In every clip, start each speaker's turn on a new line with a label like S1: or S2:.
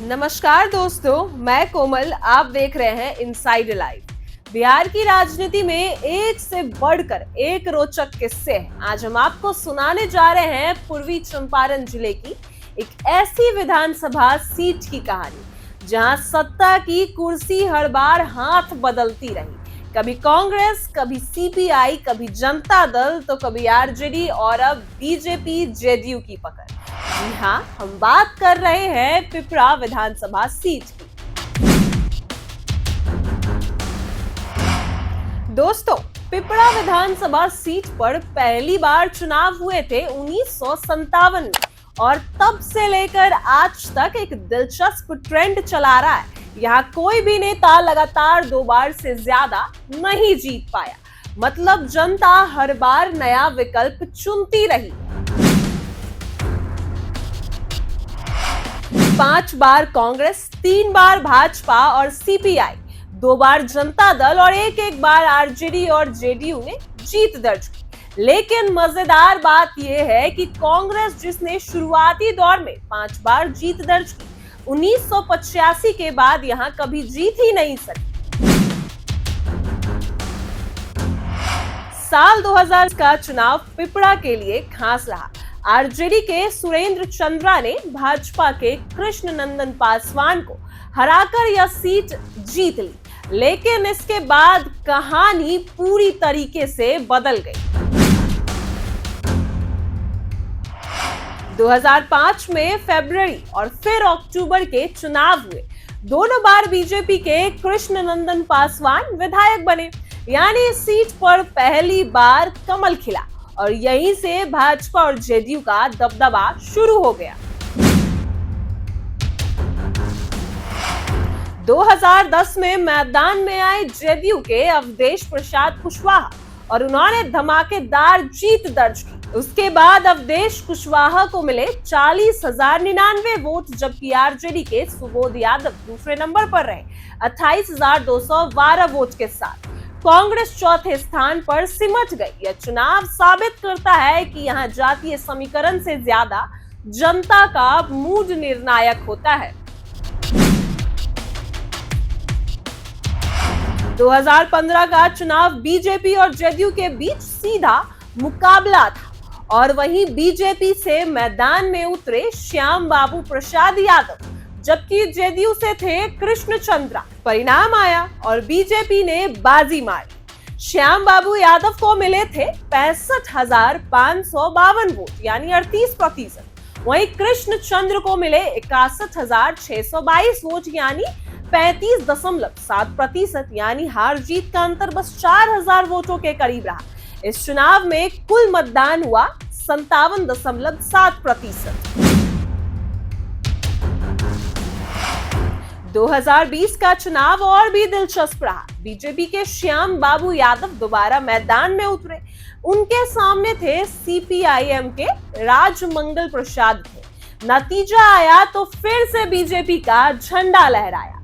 S1: नमस्कार दोस्तों, मैं कोमल। आप देख रहे हैं इनसाइड लाइव। बिहार की राजनीति में एक से बढ़कर एक रोचक किस्से हैं। आज हम आपको सुनाने जा रहे हैं पूर्वी चंपारण जिले की एक ऐसी विधानसभा सीट की कहानी जहां सत्ता की कुर्सी हर बार हाथ बदलती रही। कभी कांग्रेस, कभी सीपीआई, कभी जनता दल, तो कभी आरजेडी और अब बीजेपी जेडीयू की पकड़। जी हाँ, हम बात कर रहे हैं पिपरा विधानसभा सीट की। दोस्तों, पिपरा विधानसभा सीट पर पहली बार चुनाव हुए थे 1957 में और तब से लेकर आज तक एक दिलचस्प ट्रेंड चला रहा है। यहाँ कोई भी नेता लगातार 2 बार से ज्यादा नहीं जीत पाया। मतलब जनता हर बार नया विकल्प चुनती रही। 5 बार कांग्रेस, 3 बार भाजपा और सीपीआई, 2 बार जनता दल और एक बार आरजेडी और जेडीयू ने जीत दर्ज की। लेकिन मजेदार बात यह है कि कांग्रेस, जिसने शुरुआती दौर में 5 बार जीत दर्ज की, 1985 के बाद यहां कभी जीत ही नहीं सकी। साल 2000 का चुनाव पिपरा के लिए खास रहा। आरजेडी के सुरेंद्र चंद्रा ने भाजपा के कृष्ण नंदन पासवान को हराकर यह सीट जीत ली। लेकिन इसके बाद कहानी पूरी तरीके से बदल गई। 2005 में फरवरी और फिर अक्टूबर के चुनाव हुए। दोनों बार बीजेपी के कृष्ण नंदन पासवान विधायक बने, यानी इस सीट पर पहली बार कमल खिला और यहीं से भाजपा और जेडीयू का दबदबा शुरू हो गया। 2010 में मैदान में आए जेडीयू के अवधेश प्रसाद कुशवाहा और उन्होंने धमाकेदार जीत दर्ज की। उसके बाद अवधेश कुशवाहा को मिले 40,099 वोट, जबकि आरजेडी के सुबोध यादव दूसरे नंबर पर रहे 28,212 वोट के साथ। कांग्रेस चौथे स्थान पर सिमट गई। यह चुनाव साबित करता है कि यहाँ जातीय समीकरण से ज्यादा जनता का मूड निर्णायक होता है। 2015 का चुनाव बीजेपी और जेडीयू के बीच सीधा मुकाबला था और वहीं बीजेपी से मैदान में उतरे श्याम बाबू प्रसाद यादव, जबकि जेडीयू से थे कृष्ण चंद्रा। परिणाम आया और बीजेपी ने बाजी मारी। श्याम बाबू यादव को मिले थे 65,552 वोट, यानी 38%। वहीं कृष्ण चंद्र को मिले 61,622 वोट, यानी 35.7%। यानी हार जीत का अंतर बस 4,000 वोटों के करीब रहा। इस चुनाव में कुल मतदान हुआ 57.7%। 2020 का चुनाव और भी दिलचस्प रहा। बीजेपी के श्याम बाबू यादव दोबारा मैदान में उतरे। उनके सामने थे सीपीआईएम के राजमंगल प्रसाद थे। नतीजा आया तो फिर से बीजेपी का झंडा लहराया।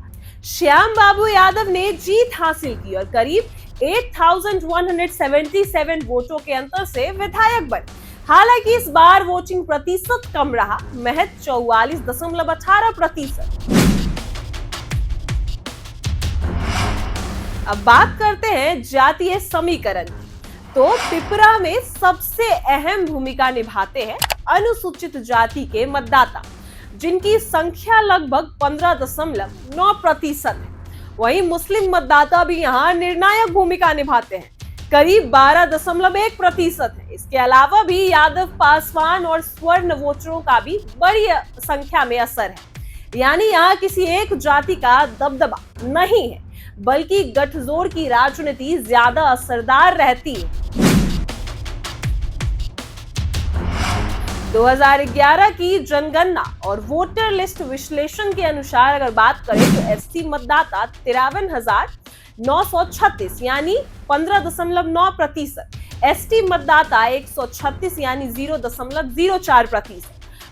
S1: श्याम बाबू यादव ने जीत हासिल की और करीब 8,177 वोटों के अंतर से विधायक बने। हालांकि इस बार वोटिंग प्रतिशत कम रहा, महज 44.18%। अब बात करते हैं जातीय समीकरण की। तो पिपरा में सबसे अहम भूमिका निभाते हैं अनुसूचित जाति के मतदाता, जिनकी संख्या लगभग 15.9% है। वहीं मुस्लिम मतदाता भी यहाँ निर्णायक भूमिका निभाते हैं, करीब 12.1% है। इसके अलावा भी यादव, पासवान और स्वर्ण वोटरों का भी बड़ी संख्या में असर है। यानी यहाँ किसी एक जाति का दबदबा नहीं है, बल्कि गठजोड़ की राजनीति ज्यादा असरदार रहती है। 2011 की जनगणना और वोटर लिस्ट विश्लेषण के अनुसार अगर बात करें तो एसटी मतदाता 53,936, यानी 15.9%। एसटी मतदाता 136, यानी 0.04%।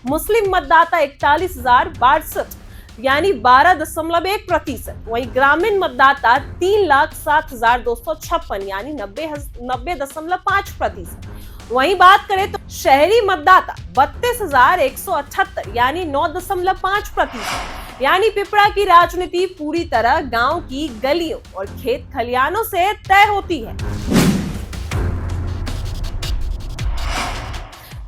S1: मुस्लिम मतदाता 41,062, यानी 12.1%। वहीं ग्रामीण मतदाता 3,07,256, यानी 90.5%। वहीं बात करें तो शहरी मतदाता 32,178, यानी 9.5%। यानी पिपरा की राजनीति पूरी तरह गांव की गलियों और खेत खलियानों से तय होती है।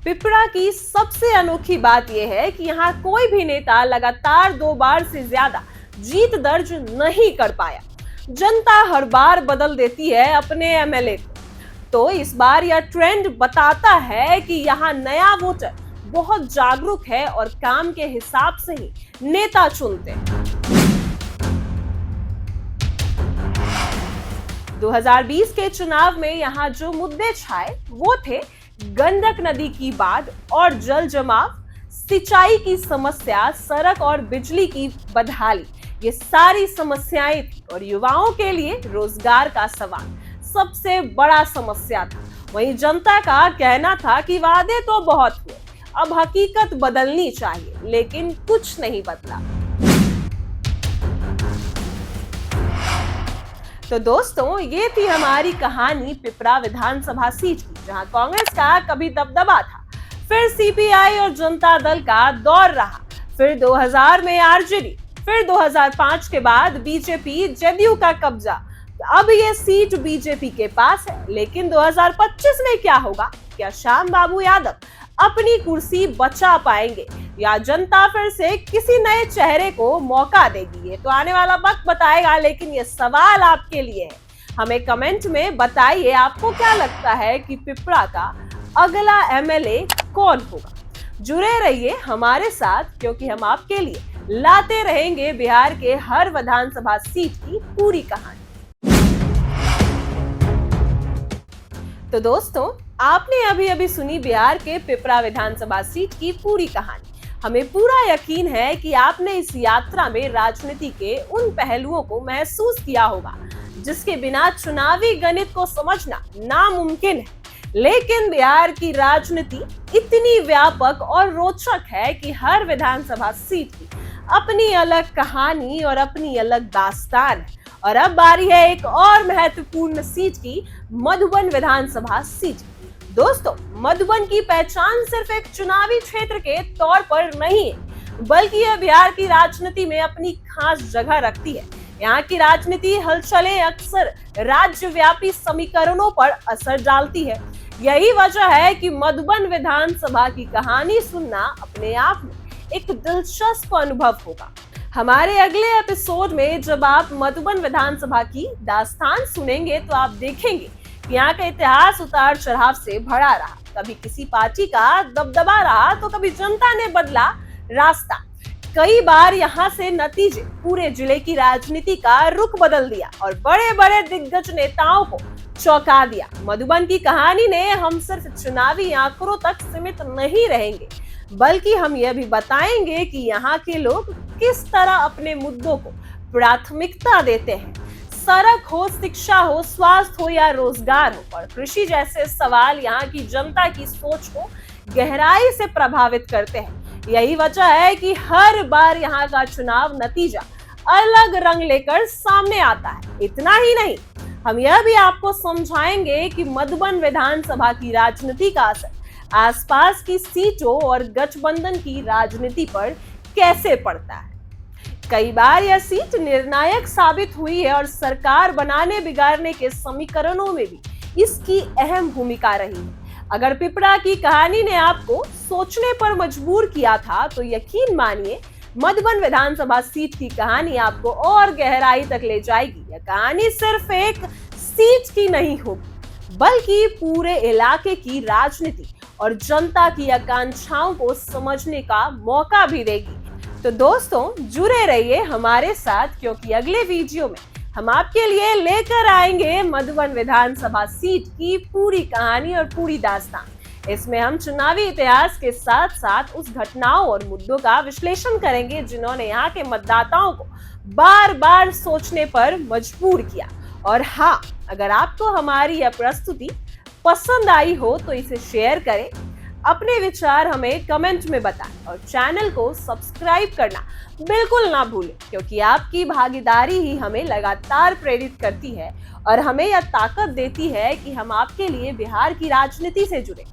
S1: पिपरा की सबसे अनोखी बात यह है कि यहाँ कोई भी नेता लगातार 2 बार से ज्यादा जीत दर्ज नहीं कर पाया। जनता हर बार बदल देती है अपने एमएलए को। तो इस बार यह ट्रेंड बताता है कि यहाँ नया वोटर बहुत जागरूक है और काम के हिसाब से ही नेता चुनते हैं। 2020 के चुनाव में यहाँ जो मुद्दे छाए वो थे गंडक नदी की बाढ़ और जल जमाव, सिंचाई की समस्या, सड़क और बिजली की बदहाली। ये सारी समस्याएं थी और युवाओं के लिए रोजगार का सवाल सबसे बड़ा समस्या था। वहीं जनता का कहना था कि वादे तो बहुत हुए, अब हकीकत बदलनी चाहिए, लेकिन कुछ नहीं बदला। तो दोस्तों, ये थी हमारी कहानी पिपरा विधानसभा सीट की, जहां कांग्रेस का कभी दबदबा था, फिर सीपीआई और जनता दल का दौर रहा, फिर 2000 में आरजेडी, फिर 2005 के बाद बीजेपी जेडीयू का कब्जा। अब ये सीट बीजेपी के पास है, लेकिन 2025 में क्या होगा? क्या श्याम बाबू यादव अपनी कुर्सी बचा पाएंगे या जनता फिर से किसी नए चेहरे को मौका देगी? ये तो आने वाला वक्त बताएगा, लेकिन ये सवाल आपके लिए है। हमें कमेंट में बताइए आपको क्या लगता है कि पिपरा का अगला एमएलए कौन होगा। जुड़े रहिए हमारे साथ, क्योंकि हम आपके लिए लाते रहेंगे बिहार के हर विधानसभा सीट की पूरी कहानी। तो दोस्तों, आपने अभी अभी सुनी बिहार के पिपरा विधानसभा सीट की पूरी कहानी। हमें पूरा यकीन है कि आपने इस यात्रा में राजनीति के उन पहलुओं को महसूस किया होगा जिसके बिना चुनावी गणित को समझना नामुमकिन है। लेकिन बिहार की राजनीति इतनी व्यापक और रोचक है कि हर विधानसभा सीट की अपनी अलग कहानी और अपनी अलग दास्तान है। और अब बारी है एक और महत्वपूर्ण सीट की, मधुबन विधानसभा सीट की। दोस्तों, मधुबन की पहचान सिर्फ एक चुनावी क्षेत्र के तौर पर नहीं है, बल्कि यह बिहार की राजनीति में अपनी खास जगह रखती है। यहाँ की राजनीति हलचलें अक्सर राज्यव्यापी समीकरणों पर असर डालती है। यही वजह है कि मधुबन विधानसभा की कहानी सुनना अपने आप में एक दिलचस्प अनुभव होगा। हमारे अगले एपिसोड में जब आप मधुबन विधानसभा की दास्तान सुनेंगे तो आप देखेंगे कि यहाँ का इतिहास उतार चढ़ाव से भरा रहा। कभी किसी पार्टी का दबदबा रहा तो कभी जनता ने बदला रास्ता। कई बार यहाँ से नतीजे पूरे जिले की राजनीति का रुख बदल दिया और बड़े बड़े दिग्गज नेताओं को चौंका दिया। मधुबन की कहानी ने हम सिर्फ चुनावी आंकड़ों तक सीमित नहीं रहेंगे, बल्कि हम यह भी बताएंगे कि यहाँ के लोग किस तरह अपने मुद्दों को प्राथमिकता देते हैं। सड़क हो, शिक्षा हो, स्वास्थ्य हो या रोजगार हो, और कृषि जैसे सवाल यहाँ की जनता की सोच को गहराई से प्रभावित करते हैं। यही वजह है कि हर बार यहाँ का चुनाव नतीजा अलग रंग लेकर सामने आता है। इतना ही नहीं, हम यह भी आपको समझाएंगे कि मधुबन विधानसभा की राजनीति का असर आसपास की सीटों और गठबंधन की राजनीति पर कैसे पड़ता है। कई बार यह सीट निर्णायक साबित हुई है और सरकार बनाने बिगाड़ने के समीकरणों में भी इसकी अहम भूमिका रही है। अगर पिपरा की कहानी ने आपको सोचने पर मजबूर किया था, तो यकीन मानिए मधुबन विधानसभा सीट की कहानी आपको और गहराई तक ले जाएगी। यह कहानी सिर्फ एक सीट की नहीं होगी, बल्कि पूरे इलाके की राजनीति और जनता की आकांक्षाओं को समझने का मौका भी देगी। तो दोस्तों, जुड़े रहिए हमारे साथ, क्योंकि अगले वीडियो में हम आपके लिए लेकर आएंगे मधुबन विधानसभा सीट की पूरी कहानी और पूरी दास्तान। इसमें हम चुनावी इतिहास के साथ साथ उस घटनाओं और मुद्दों का विश्लेषण करेंगे जिन्होंने यहाँ के मतदाताओं को बार बार सोचने पर मजबूर किया। और हाँ, अगर आपको हमारी यह प्रस्तुति पसंद आई हो तो इसे शेयर करें, अपने विचार हमें कमेंट में बताएं और चैनल को सब्सक्राइब करना बिल्कुल ना भूलें, क्योंकि आपकी भागीदारी ही हमें लगातार प्रेरित करती है और हमें यह ताकत देती है कि हम आपके लिए बिहार की राजनीति से जुड़े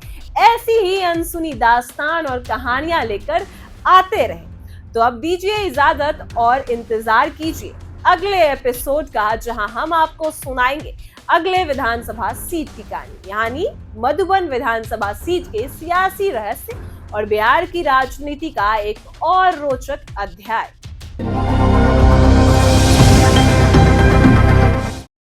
S1: ऐसी ही अनसुनी दास्तान और कहानियां लेकर आते रहें। तो अब दीजिए इजाजत और इंतजार कीजिए अगले एपिसोड का, जहां हम आपको सुनाएंगे अगले विधानसभा सीट की कहानी, यानी मधुबन विधानसभा सीट के सियासी रहस्य और बिहार की राजनीति का एक और रोचक अध्याय।